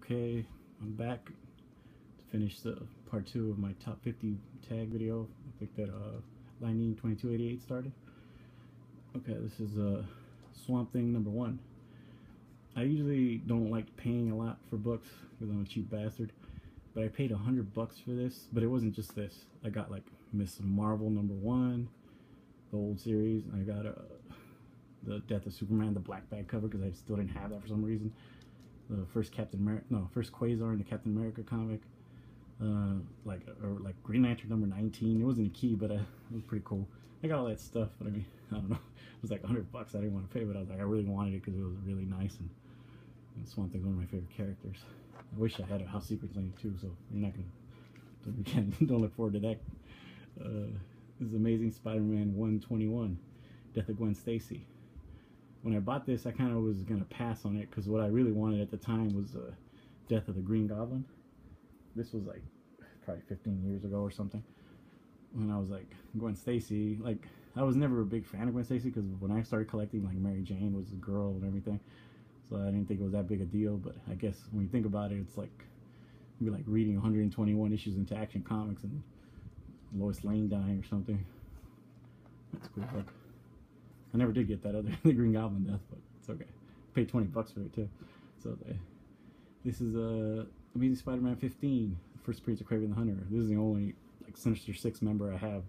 Okay, I'm back to finish the part 2 of my top 50 tag video. I think that Lightning 2288 started. Okay, this is Swamp Thing number 1. I usually don't like paying a lot for books because I'm a cheap bastard, but I paid $100 for this. But it wasn't just this. I got like Miss Marvel number 1, the old series. I got the Death of Superman, the black bag cover, because I still didn't have that for some reason. The first first Quasar in the Captain America comic, like Green Lantern number 19. It wasn't a key, but it was pretty cool. I got all that stuff, but I mean, I don't know. It was like $100. I didn't want to pay, but I was like, I really wanted it because it was really nice, and Swamp Thing's one of my favorite characters. I wish I had a House Secrets Link too, so you're not gonna, don't look forward to that. This is Amazing Spider-Man 121, Death of Gwen Stacy. When I bought this, I kind of was going to pass on it because what I really wanted at the time was Death of the Green Goblin. This was like probably 15 years ago or something. When I was like, Gwen Stacy, like, I was never a big fan of Gwen Stacy because when I started collecting, like, Mary Jane was a girl and everything. So I didn't think it was that big a deal, but I guess when you think about it, it's like, you'd be like reading 121 issues into Action Comics and Lois Lane dying or something. That's a cool book. I never did get that other the Green Goblin death, but it's okay. I paid $20 for it too. So this is Amazing Spider-Man 15, first appearance of Kraven the Hunter. This is the only like Sinister Six member I have,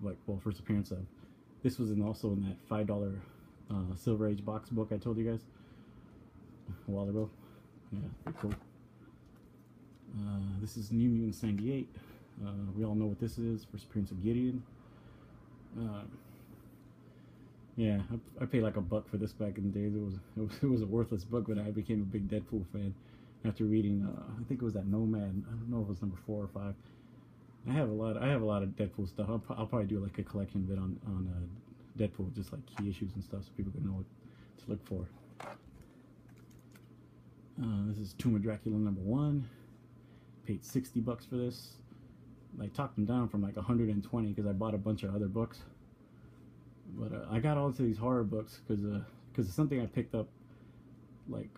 like, well, first appearance of. This was also in that $5 Silver Age box book I told you guys a while ago. Yeah, pretty cool. This is New Mutants 98. We all know what this is. First appearance of Gideon. Yeah, I paid like $1 for this back in the days. It was a worthless book, but I became a big Deadpool fan after reading. I think it was that Nomad. I don't know if it was number 4 or 5. I have a lot of Deadpool stuff. I'll probably do like a collection bit on Deadpool, just like key issues and stuff, so people can know what to look for. This is Tomb of Dracula number 1. Paid $60 for this. I talked them down from like 120 because I bought a bunch of other books. But I got all into these horror books because it's something I picked up like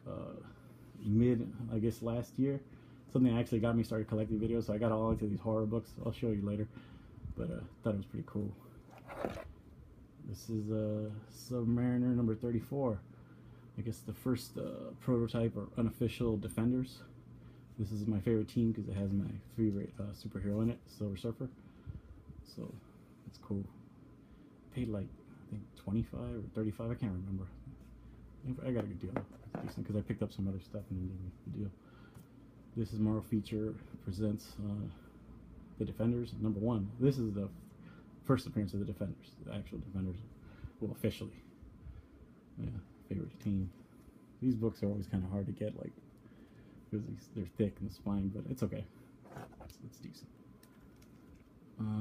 mid, I guess, last year. Something that actually got me started collecting videos, so I got all into these horror books. I'll show you later, but thought it was pretty cool. This is Submariner number 34. I guess the first prototype or unofficial Defenders. This is my favorite team because it has my favorite superhero in it, Silver Surfer. So it's cool. Paid like, I think 25 or 35, I can't remember. I got a good deal. It's decent because I picked up some other stuff and then gave me a deal. This is Marvel Feature presents the Defenders number 1. This is the first appearance of the Defenders, the actual Defenders, well, officially. Yeah, favorite team. These books are always kind of hard to get, like, because they're thick in the spine, but it's okay. It's decent.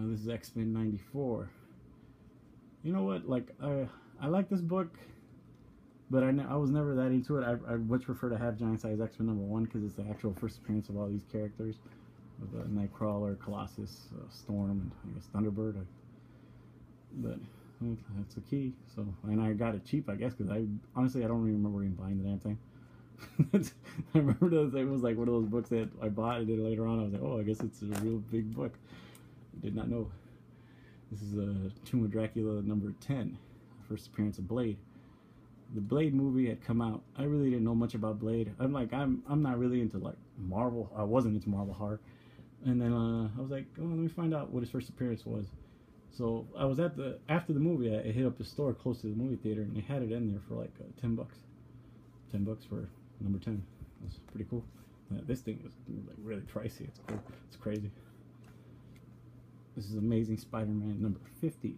This is X-Men 94. You know what? Like, I like this book, but I was never that into it. I much prefer to have Giant Size X-Men number 1 because it's the actual first appearance of all these characters, of Nightcrawler, Colossus, Storm, and I guess Thunderbird. But that's a key. So, and I got it cheap, I guess, because honestly I don't even remember even buying the damn thing. I remember it was like one of those books that I bought, and then later on I was like, oh, I guess it's a real big book. I did not know. This is Tomb of Dracula number 10, first appearance of Blade. The Blade movie had come out. I really didn't know much about Blade. I'm not really into like Marvel. I wasn't into Marvel horror. And then I was like, oh, let me find out what his first appearance was. So I was after the movie, I hit up the store close to the movie theater, and they had it in there for like $10. $10 for number 10. That's pretty cool. This thing is like really pricey. It's cool. It's crazy. This is Amazing Spider-Man number 50.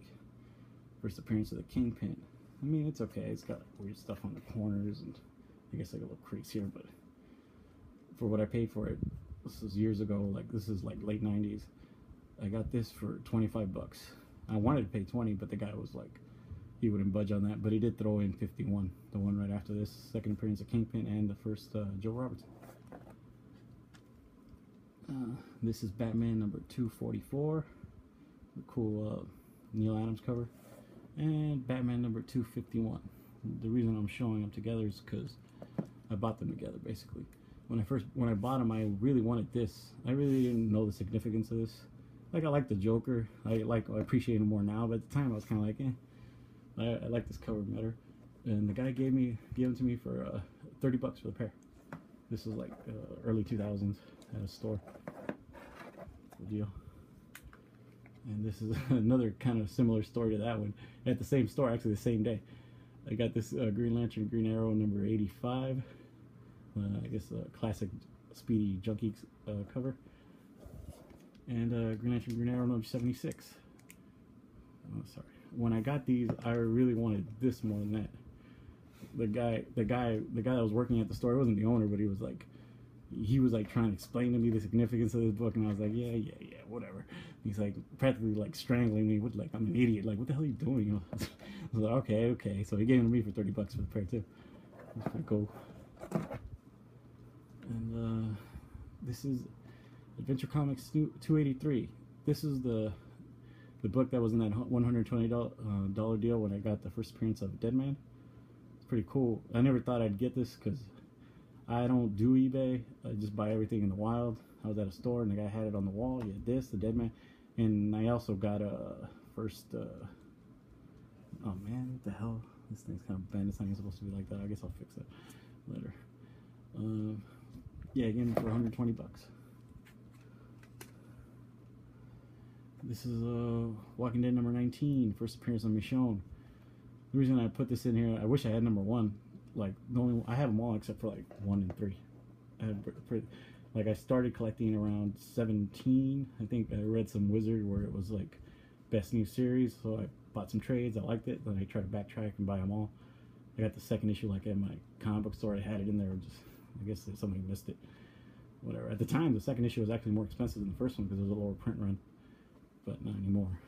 First appearance of the Kingpin. I mean, it's okay. It's got like weird stuff on the corners and I guess like a little crease here, but for what I paid for it, this was years ago. Like, this is like late 90s. I got this for $25. I wanted to pay 20, but the guy was like, he wouldn't budge on that, but he did throw in 51, the one right after this, second appearance of Kingpin and the first Joe Robertson. This is Batman number 244. Cool Neil Adams cover. And Batman number 251. The reason I'm showing them together is because I bought them together, basically. when I bought them, I really wanted this. I really didn't know the significance of this. Like, I like the Joker. I appreciate him more now, but at the time I was kind of like, I like this cover better. And the guy gave them to me for $30 for the pair. This was like early 2000s at a store. Good deal. And this is another kind of similar story to that one. At the same store, actually the same day. I got this Green Lantern, Green Arrow number 85. I guess a classic Speedy Junkie cover. And Green Lantern, Green Arrow number 76. Oh, sorry. When I got these, I really wanted this more than that. The guy that was working at the store, he wasn't the owner, but he was like trying to explain to me the significance of this book, and I was like, yeah, whatever. He's like practically like strangling me with like I'm an idiot. Like, what the hell are you doing? I was like, okay. So he gave them to me for $30 for the pair too. That's pretty cool. And this is Adventure Comics 283. This is the book that was in that $120 deal when I got the first appearance of Deadman. It's pretty cool. I never thought I'd get this because I don't do eBay. I just buy everything in the wild. I was at a store and the guy had it on the wall. He had this, the Deadman, and I also got a first. Oh man, what the hell? This thing's kind of bent. It's not even supposed to be like that. I guess I'll fix it later. Yeah, again for $120. This is Walking Dead number 19, first appearance of Michonne. The reason I put this in here, I wish I had number 1. Like I have them all except for like 1 and 3. I started collecting around 17. I think I read some Wizard where it was like best new series, so I bought some trades. I liked it. Then I tried to backtrack and buy them all. I got the second issue like at my comic book store. I had it in there. Just I guess somebody missed it. Whatever. At the time, the second issue was actually more expensive than the first one because it was a lower print run. But not anymore.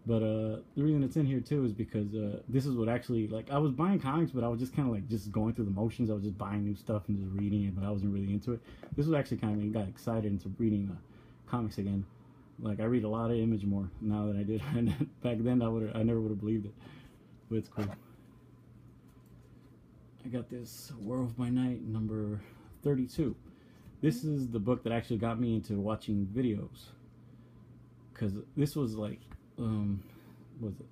But the reason it's in here too is because this is what actually, like, I was buying comics, but I was just kind of like just going through the motions. I was just buying new stuff and just reading it, but I wasn't really into it. This was actually kind of me got excited into reading comics again. Like, I read a lot of Image more now than I did. And back then I never would have believed it. But it's cool. I got this Werewolf by Night number 32. This is the book that actually got me into watching videos. Because this was like, was it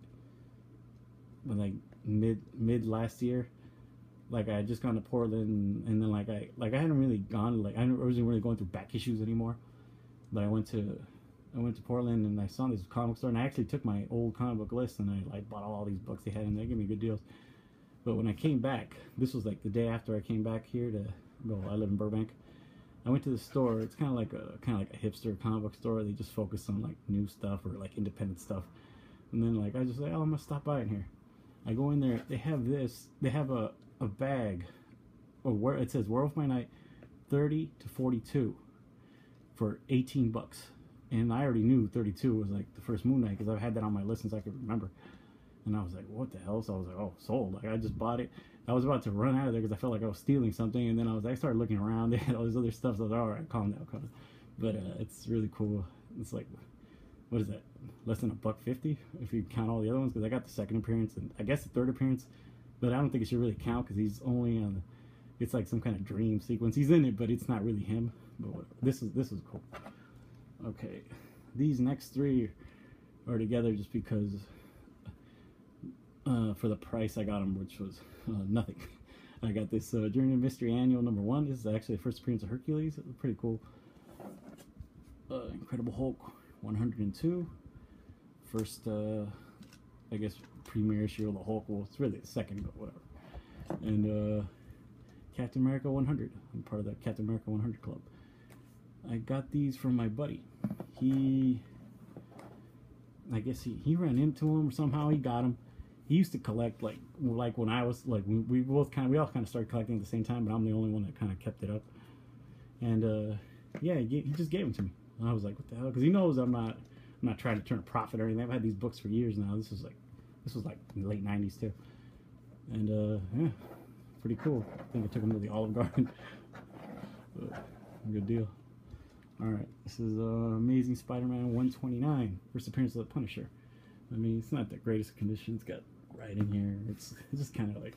like mid last year? Like, I had just gone to Portland, and then like I hadn't really gone, like I wasn't really going through back issues anymore. But I went to Portland and I saw this comic store, and I actually took my old comic book list and I bought all these books they had, and they gave me good deals. But when I came back, this was like the day after I came back here to, well, I live in Burbank. I went to the store. It's kind of like a hipster comic book store. They just focus on like new stuff or like independent stuff. And then like I just say, oh, I'm gonna stop by in here. I go in there. They have this. They have a bag, or where it says Werewolf by Night, 30 to 42, for $18. And I already knew 32 was like the first Moon Knight because I've had that on my list since I could remember. And I was like, what the hell? So I was like, oh, sold. Like, I just bought it. I was about to run out of there because I felt like I was stealing something. And then I started looking around. They had all this other stuff. So I was like, all right, calm down. But it's really cool. It's like, what is that? Less than $1.50 if you count all the other ones. Because I got the second appearance and I guess the third appearance. But I don't think it should really count because he's only on it's like some kind of dream sequence. He's in it, but it's not really him. But whatever. This is cool. Okay. These next three are together just because... for the price I got them, which was nothing. I got this Journey of Mystery Annual number 1. This is actually the first appearance of Hercules. It was pretty cool. Incredible Hulk 102. First, I guess, premiere issue of the Hulk. Well, it's really the second, but whatever. And Captain America 100. I'm part of the Captain America 100 club. I got these from my buddy. I guess he ran into them or somehow he got them. He used to collect like when I was like we all kind of started collecting at the same time, but I'm the only one that kind of kept it up. And yeah, he just gave them to me. And I was like, what the hell? Because he knows I'm not trying to turn a profit or anything. I've had these books for years now. This was like in the late '90s too. And yeah, pretty cool. I think I took him to the Olive Garden. Good deal. All right, this is Amazing Spider-Man 129, first appearance of the Punisher. I mean, it's not the greatest condition. It's got writing here. It's just kind of like,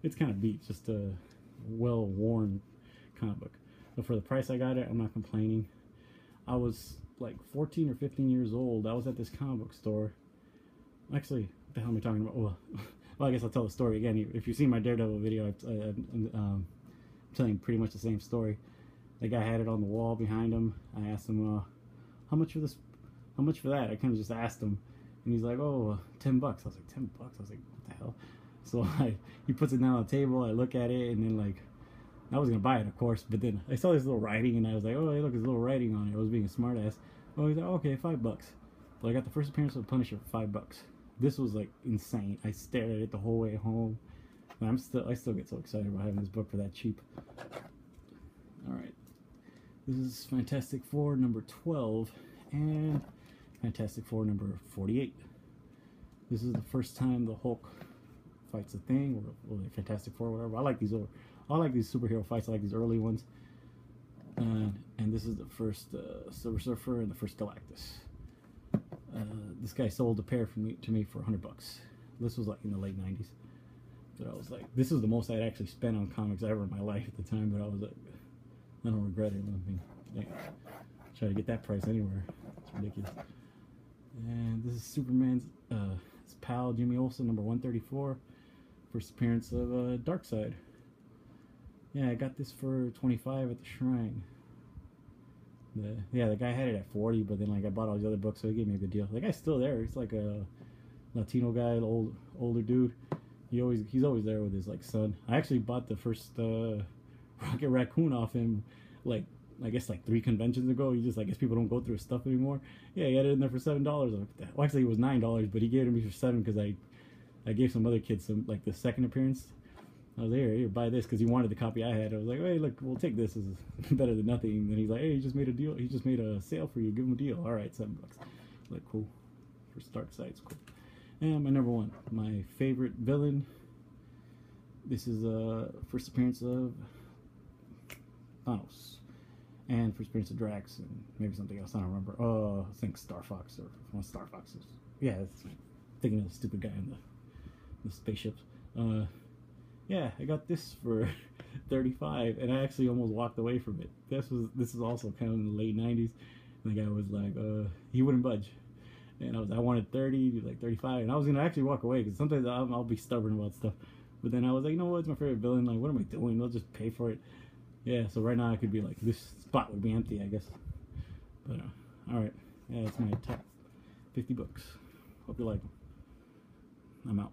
it's kind of beat. Just a well-worn comic book. But for the price I got it, I'm not complaining. I was like 14 or 15 years old. I was at this comic book store. Actually, what the hell am I talking about? Well, I guess I'll tell the story again. If you've seen my Daredevil video, I'm telling pretty much the same story. The guy had it on the wall behind him. I asked him, how much for this? How much for that? I kind of just asked him. And he's like, oh, $10. I was like, $10? I was like, what the hell? So he puts it down on the table. I look at it, and then like, I was gonna buy it, of course, but then I saw this little writing, and I was like, oh, hey, look, there's a little writing on it. I was being a smartass. Oh, he's like, okay, $5. But I got the first appearance of Punisher for $5. This was like insane. I stared at it the whole way home. And I still get so excited about having this book for that cheap. All right, this is Fantastic Four number 12 and Fantastic Four number 48. This is the first time the Hulk fights a thing, or Fantastic Four, whatever. I like these superhero fights. I like these early ones. And this is the first Silver Surfer and the first Galactus. This guy sold a pair to me for $100. This was like in the late 90s. But I was like, this is the most I'd actually spent on comics ever in my life at the time. But I was like, I don't regret it. I mean, try to get that price anywhere. It's ridiculous. And this is Superman's his pal Jimmy Olsen, number 134. First appearance of Darkseid. Yeah, I got this for $25 at the Shrine. The guy had it at $40, but then like I bought all these other books, so he gave me a good deal. The guy's still there. He's like a Latino guy, older dude. He's always there with his like son. I actually bought the first Rocket Raccoon off him, like I guess like 3 conventions ago. I guess people don't go through his stuff anymore. Yeah, he had it in there for $7. Well, actually it was $9, but he gave it to me for $7 because I gave some other kids some, like the second appearance. I was like, here, buy this, because he wanted the copy I had. I was like, hey, look, we'll take this. This is better than nothing. And then he's like, hey, he just made a deal. He just made a sale for you. Give him a deal. All right, $7. Like, cool. For Darkseid's cool. And my number 1, my favorite villain. This is first appearance of Thanos, and first appearance of Drax, and maybe something else. I don't remember. I think Star Fox, or one of Star Foxes. Yeah, it's thinking of the stupid guy in the spaceships. Yeah, I got this for $35, and I actually almost walked away from it. This is also kind of in the late 90s, and the guy was like, he wouldn't budge, and I wanted 30, he was like 35, and I was gonna actually walk away because sometimes I'll be stubborn about stuff, but then I was like, you know what, it's my favorite villain. Like, what am I doing? I'll just pay for it. Yeah, so right now I could be like, this spot would be empty, I guess. But all right, yeah, that's my top 50 books. Hope you like them. I'm out.